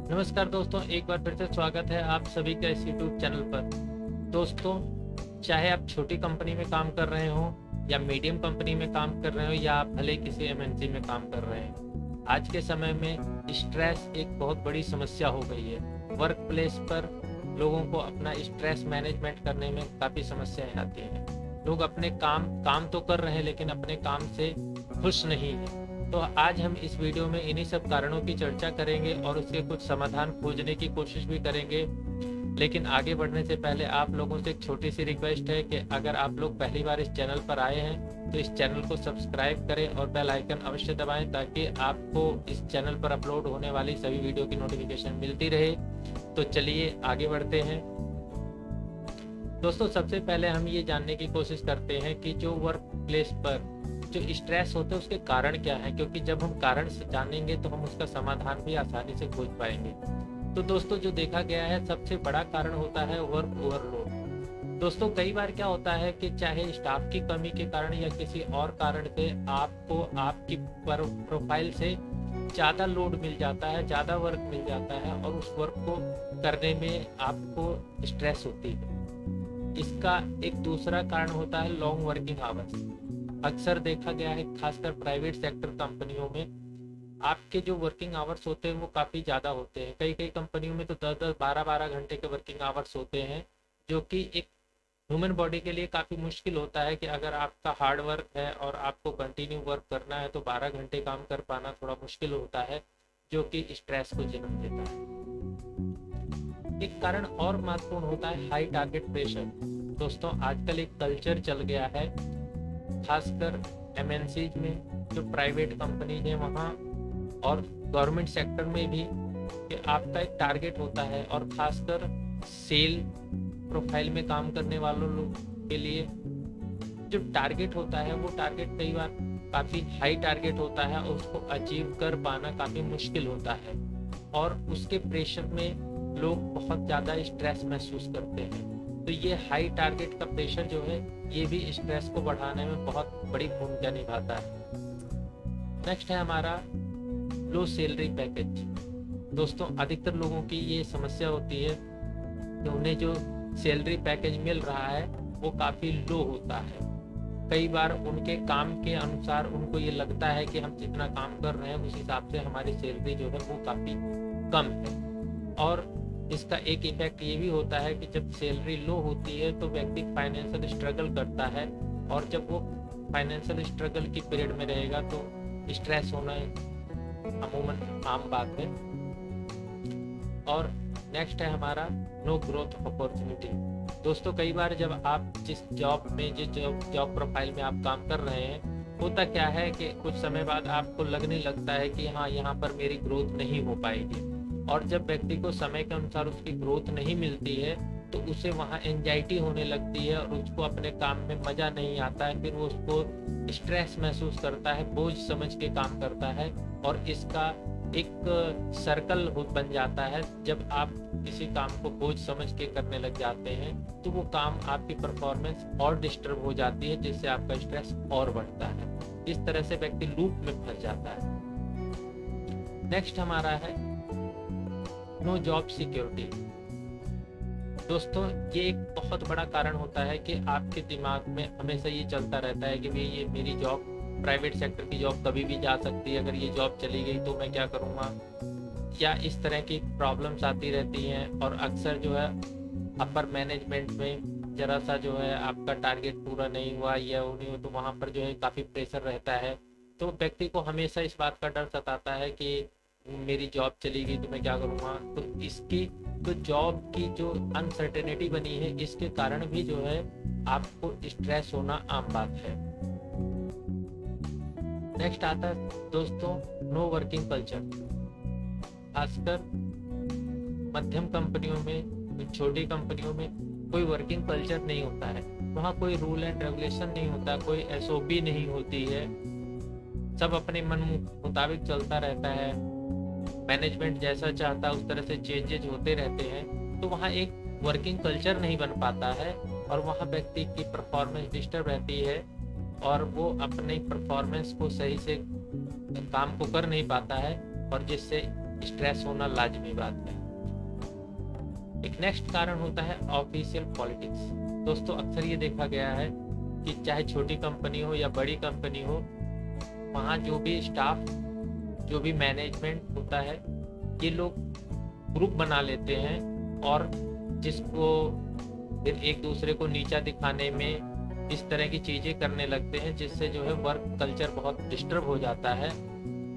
नमस्कार दोस्तों, एक बार फिर से स्वागत है आप सभी का इस यूट्यूब चैनल पर। दोस्तों, चाहे आप छोटी कंपनी में काम कर रहे हो या मीडियम कंपनी में काम कर रहे हो या आप भले किसी एमएनसी में काम कर रहे हैं, आज के समय में स्ट्रेस एक बहुत बड़ी समस्या हो गई है। वर्क प्लेस पर लोगों को अपना स्ट्रेस मैनेजमेंट करने में काफ़ी समस्याएं आती हैं। लोग अपने काम तो कर रहे हैं लेकिन अपने काम से खुश नहीं हैं। तो आज हम इस वीडियो में इन्हीं सब कारणों की चर्चा करेंगे और उसके कुछ समाधान खोजने की कोशिश भी करेंगे। लेकिन आगे बढ़ने से पहले आप लोगों से एक छोटी सी रिक्वेस्ट है कि अगर आप लोग पहली बार इस चैनल पर आए हैं तो इस चैनल को सब्सक्राइब करें और बेल आइकन अवश्य दबाएं ताकि आपको इस चैनल पर अपलोड होने वाली सभी वीडियो की नोटिफिकेशन मिलती रहे। तो चलिए आगे बढ़ते हैं। दोस्तों, सबसे पहले हम ये जानने की कोशिश करते हैं कि जो वर्क प्लेस पर जो स्ट्रेस होते हैं उसके कारण क्या है, क्योंकि जब हम कारण से जानेंगे तो हम उसका समाधान भी आसानी से खोज पाएंगे। तो दोस्तों, जो देखा गया है सबसे बड़ा कारण होता है वर्क ओवरलोड। दोस्तों, कई बार क्या होता है कि चाहे स्टाफ की कमी के कारण या किसी और कारण से आपको आपकी प्रोफाइल से ज़्यादा लोड मिल जाता है, ज़्यादा वर्क मिल जाता है और उस वर्क को करने में आपको स्ट्रेस होती है। इसका एक दूसरा कारण होता है लॉन्ग वर्किंग आवर्स। अक्सर देखा गया है, खासकर प्राइवेट सेक्टर कंपनियों में आपके जो वर्किंग आवर्स होते हैं वो काफ़ी ज़्यादा होते हैं। कई कई कंपनियों में तो 10-10, 12-12 घंटे के वर्किंग आवर्स होते हैं, जो कि एक ह्यूमन बॉडी के लिए काफ़ी मुश्किल होता है कि अगर आपका हार्ड वर्क है और आपको कंटिन्यू वर्क करना है तो 12 घंटे काम कर पाना थोड़ा मुश्किल होता है, जो कि स्ट्रेस को जन्म देता है। एक कारण और महत्वपूर्ण होता है हाई टारगेट प्रेशर। दोस्तों, आजकल एक कल्चर चल गया है, खासकर एमएनसीज में, जो प्राइवेट कंपनीज है वहाँ और गवर्नमेंट सेक्टर में भी, कि आपका एक टारगेट होता है और खासकर सेल प्रोफाइल में काम करने वालों लोग के लिए जो टारगेट होता है वो टारगेट कई बार काफ़ी हाई टारगेट होता है और उसको अचीव कर पाना काफ़ी मुश्किल होता है और उसके प्रेशर में लोग बहुत ज़्यादा स्ट्रेस महसूस करते हैं। तो ये हाई टारगेट का प्रेशर जो है ये भी स्ट्रेस को बढ़ाने में बहुत बड़ी भूमिका निभाता है। नेक्स्ट है हमारा लो सैलरी पैकेज। दोस्तों, अधिकतर लोगों की ये समस्या होती है कि उन्हें जो सैलरी पैकेज मिल रहा है वो काफ़ी लो होता है। कई बार उनके काम के अनुसार उनको ये लगता है कि हम जितना काम कर रहे हैं उस हिसाब से हमारी सैलरी जो है वो काफ़ी कम है। और इसका एक इफेक्ट ये भी होता है कि जब सैलरी लो होती है तो व्यक्ति फाइनेंशियल स्ट्रगल करता है और जब वो फाइनेंशियल स्ट्रगल की पीरियड में रहेगा तो स्ट्रेस होना अमूमन आम बात है। और नेक्स्ट है हमारा नो ग्रोथ अपॉर्चुनिटी। दोस्तों, कई बार जब आप जिस जॉब प्रोफाइल में आप काम कर रहे हैं, होता क्या है कि कुछ समय बाद आपको लगने लगता है कि हाँ, यहाँ पर मेरी ग्रोथ नहीं हो पाएगी। और जब व्यक्ति को समय के अनुसार उसकी ग्रोथ नहीं मिलती है तो उसे वहाँ एंजाइटी होने लगती है और उसको अपने काम में मज़ा नहीं आता है। फिर वो उसको स्ट्रेस महसूस करता है, बोझ समझ के काम करता है और इसका एक सर्कल बन जाता है। जब आप किसी काम को बोझ समझ के करने लग जाते हैं तो वो काम आपकी परफॉर्मेंस और डिस्टर्ब हो जाती है, जिससे आपका स्ट्रेस और बढ़ता है। इस तरह से व्यक्ति लूप में फंस जाता है। नेक्स्ट हमारा है नो जॉब सिक्योरिटी। दोस्तों, ये एक बहुत बड़ा कारण होता है कि आपके दिमाग में हमेशा ये चलता रहता है कि भाई ये मेरी जॉब, प्राइवेट सेक्टर की जॉब कभी भी जा सकती है, अगर ये जॉब चली गई तो मैं क्या करूँगा, या इस तरह की प्रॉब्लम्स आती रहती हैं। और अक्सर जो है अपर मैनेजमेंट में ज़रा सा जो है आपका टारगेट पूरा नहीं हुआ या नहीं हुआ तो वहाँ पर जो है काफ़ी प्रेशर रहता है। तो व्यक्ति को हमेशा इस बात का डर सताता है कि मेरी जॉब चली गई तो मैं क्या करूँगा। तो इसकी तो जॉब की जो अनसर्टेनिटी बनी है इसके कारण भी जो है आपको स्ट्रेस होना आम बात है। नेक्स्ट आता है दोस्तों नो वर्किंग कल्चर। खासकर मध्यम कंपनियों में, छोटी कंपनियों में कोई वर्किंग कल्चर नहीं होता है। वहाँ कोई रूल एंड रेगुलेशन नहीं होता, कोई एसओपी नहीं होती है, सब अपने मन मुताबिक चलता रहता है। मैनेजमेंट जैसा चाहता है उस तरह से चेंजेज होते रहते हैं। तो वहाँ एक वर्किंग कल्चर नहीं बन पाता है और वहाँ व्यक्ति की परफॉर्मेंस डिस्टर्ब रहती है और वो अपनी परफॉर्मेंस को सही से काम को कर नहीं पाता है और जिससे स्ट्रेस होना लाजमी बात है। एक नेक्स्ट कारण होता है ऑफिशियल पॉलिटिक्स। दोस्तों अक्सर ये देखा गया है कि चाहे छोटी कंपनी हो या बड़ी कंपनी हो, वहाँ जो भी स्टाफ, जो भी मैनेजमेंट होता है, ये लोग ग्रुप बना लेते हैं और जिसको फिर एक दूसरे को नीचा दिखाने में इस तरह की चीज़ें करने लगते हैं, जिससे जो है वर्क कल्चर बहुत डिस्टर्ब हो जाता है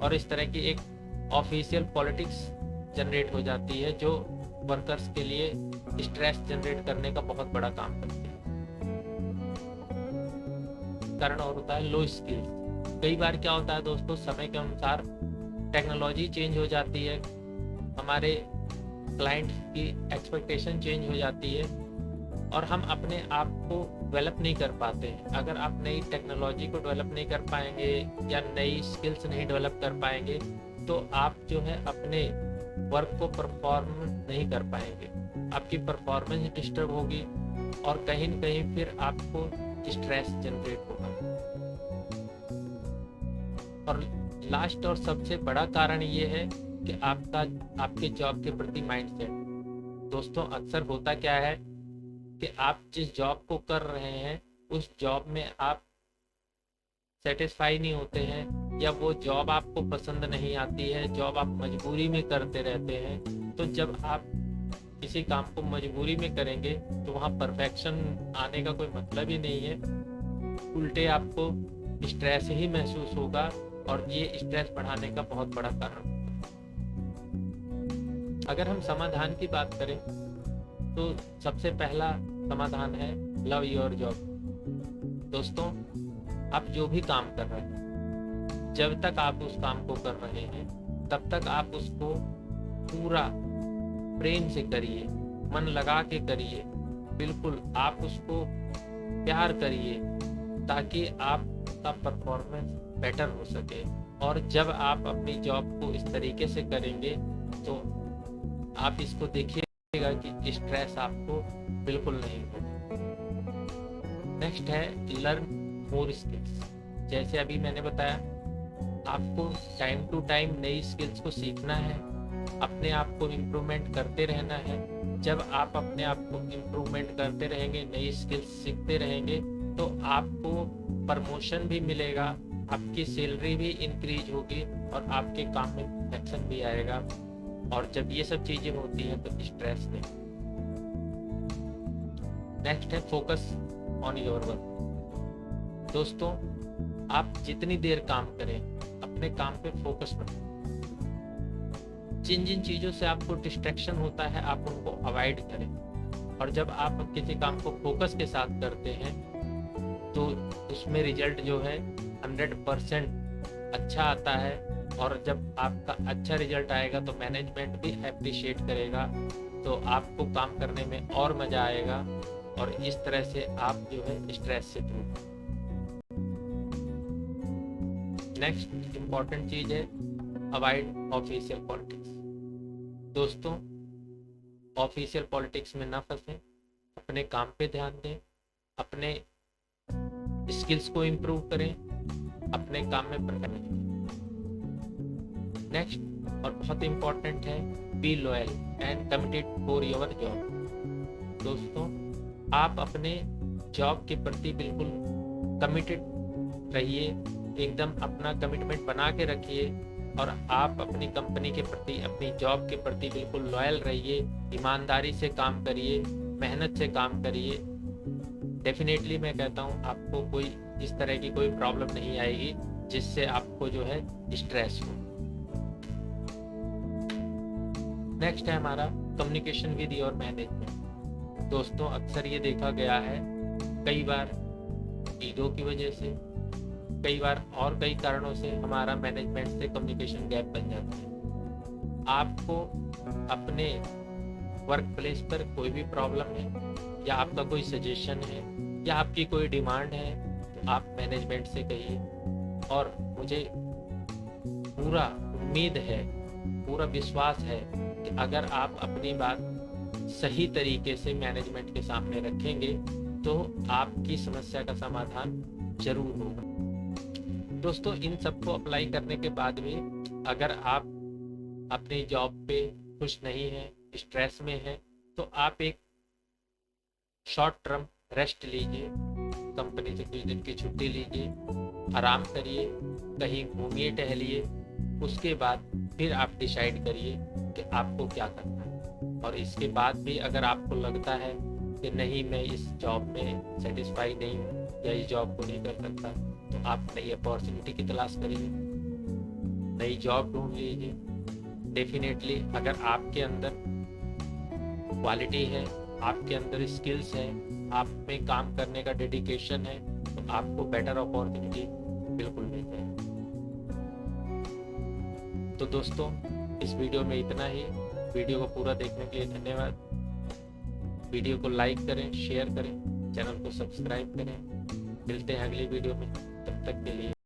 और इस तरह की एक ऑफिशियल पॉलिटिक्स जनरेट हो जाती है जो वर्कर्स के लिए स्ट्रेस जनरेट करने का बहुत बड़ा काम करती है। कारण और होता है लो स्किल्स। कई बार क्या होता है दोस्तों, समय के अनुसार टेक्नोलॉजी चेंज हो जाती है, हमारे क्लाइंट की एक्सपेक्टेशन चेंज हो जाती है और हम अपने आप को डेवलप नहीं कर पाते हैं। अगर आप नई टेक्नोलॉजी को डेवलप नहीं कर पाएंगे या नई स्किल्स नहीं डेवलप कर पाएंगे तो आप जो है अपने वर्क को परफॉर्म नहीं कर पाएंगे, आपकी परफॉर्मेंस डिस्टर्ब होगी और कहीं न कहीं फिर आपको स्ट्रेस जनरेट होगा। और लास्ट और सबसे बड़ा कारण ये है कि आपके जॉब के प्रति माइंडसेट। दोस्तों अक्सर होता क्या है कि आप जिस जॉब को कर रहे हैं उस जॉब में आप सेटिस्फाई नहीं होते हैं या वो जॉब आपको पसंद नहीं आती है, जॉब आप मजबूरी में करते रहते हैं। तो जब आप किसी काम को मजबूरी में करेंगे तो वहाँ परफेक्शन आने का कोई मतलब ही नहीं है, उल्टे आपको स्ट्रेस ही महसूस होगा और ये स्ट्रेस बढ़ाने का बहुत बड़ा कारण। अगर हम समाधान की बात करें तो सबसे पहला समाधान है लव योर जॉब। दोस्तों आप जो भी काम कर रहे हैं, जब तक आप उस काम को कर रहे हैं तब तक आप उसको पूरा प्रेम से करिए, मन लगा के करिए, बिल्कुल आप उसको प्यार करिए ताकि आपका परफॉर्मेंस बेटर हो सके। और जब आप अपनी जॉब को इस तरीके से करेंगे तो आप इसको देखिएगा कि स्ट्रेस आपको बिल्कुल नहीं होगा। नेक्स्ट है लर्न मोर स्किल्स। जैसे अभी मैंने बताया, आपको टाइम टू टाइम नई स्किल्स को सीखना है, अपने आप को इम्प्रूवमेंट करते रहना है। जब आप अपने आप को इम्प्रूवमेंट करते रहेंगे, नई स्किल्स सीखते रहेंगे तो आपको प्रमोशन भी मिलेगा, आपकी सैलरी भी इंक्रीज होगी और आपके काम में परफेक्शन भी आएगा। और जब ये सब चीजें होती हैं तो स्ट्रेस नहीं। नेक्स्ट है फोकस ऑन योर वर्क। दोस्तों आप जितनी देर काम करें अपने काम पे फोकस रखें। जिन जिन चीजों से आपको डिस्ट्रैक्शन होता है आप उनको अवॉइड करें। और जब आप किसी काम को फोकस के साथ करते हैं तो उसमें रिजल्ट जो है 100% अच्छा आता है। और जब आपका अच्छा रिजल्ट आएगा तो मैनेजमेंट भी एप्रिशिएट करेगा, तो आपको काम करने में और मजा आएगा और इस तरह से आप जो है स्ट्रेस से दूर। नेक्स्ट इम्पॉर्टेंट चीज है अवॉइड ऑफिशियल पॉलिटिक्स। दोस्तों ऑफिशियल पॉलिटिक्स में ना फंसें, अपने काम पे ध्यान दें, अपने स्किल्स को इम्प्रूव करें, अपने काम में परफेक्ट। नेक्स्ट और बहुत इम्पोर्टेंट है be loyal and committed for your job. दोस्तों आप अपने जॉब के प्रति बिल्कुल कमिटेड रहिए, एकदम अपना कमिटमेंट बना के रखिए और आप अपनी कंपनी के प्रति, अपनी जॉब के प्रति बिल्कुल लॉयल रहिए, ईमानदारी से काम करिए, मेहनत से काम करिए। डेफिनेटली मैं कहता हूँ आपको कोई इस तरह की कोई प्रॉब्लम नहीं आएगी जिससे आपको जो है स्ट्रेस हो। नेक्स्ट है हमारा कम्युनिकेशन विद योर मैनेजमेंट। दोस्तों अक्सर ये देखा गया है कई बार ईगो की वजह से, कई बार और कई कारणों से हमारा मैनेजमेंट से कम्युनिकेशन गैप बन जाता है। आपको अपने वर्क प्लेस पर कोई भी प्रॉब्लम है या आपका कोई सजेशन है या आपकी कोई डिमांड है तो आप मैनेजमेंट से कहिए। और मुझे पूरा उम्मीद है, पूरा विश्वास है कि अगर आप अपनी बात सही तरीके से मैनेजमेंट के सामने रखेंगे तो आपकी समस्या का समाधान जरूर होगा। दोस्तों इन सबको अप्लाई करने के बाद भी अगर आप अपनी जॉब पे खुश नहीं है, स्ट्रेस में है, तो आप एक शॉर्ट टर्म रेस्ट लीजिए, कंपनी से कुछ दिन की छुट्टी लीजिए, आराम करिए, कहीं घूमिए टहलिए, उसके बाद फिर आप डिसाइड करिए कि आपको क्या करना है। और इसके बाद भी अगर आपको लगता है कि नहीं, मैं इस जॉब में सेटिस्फाई नहीं हूँ या इस जॉब को नहीं कर सकता, तो आप नई अपॉर्चुनिटी की तलाश करिए, नई जॉब ढूंढ लीजिए। डेफिनेटली अगर आपके अंदर क्वालिटी है, आपके अंदर स्किल्स है, आप में काम करने का डेडिकेशन है, तो आपको बेटर अपॉर्चुनिटी बिल्कुल मिल जाएगी। तो दोस्तों, इस वीडियो में इतना ही। वीडियो को पूरा देखने के लिए धन्यवाद। वीडियो को लाइक करें, शेयर करें, चैनल को सब्सक्राइब करें। मिलते हैं अगली वीडियो में, तब तक के लिए।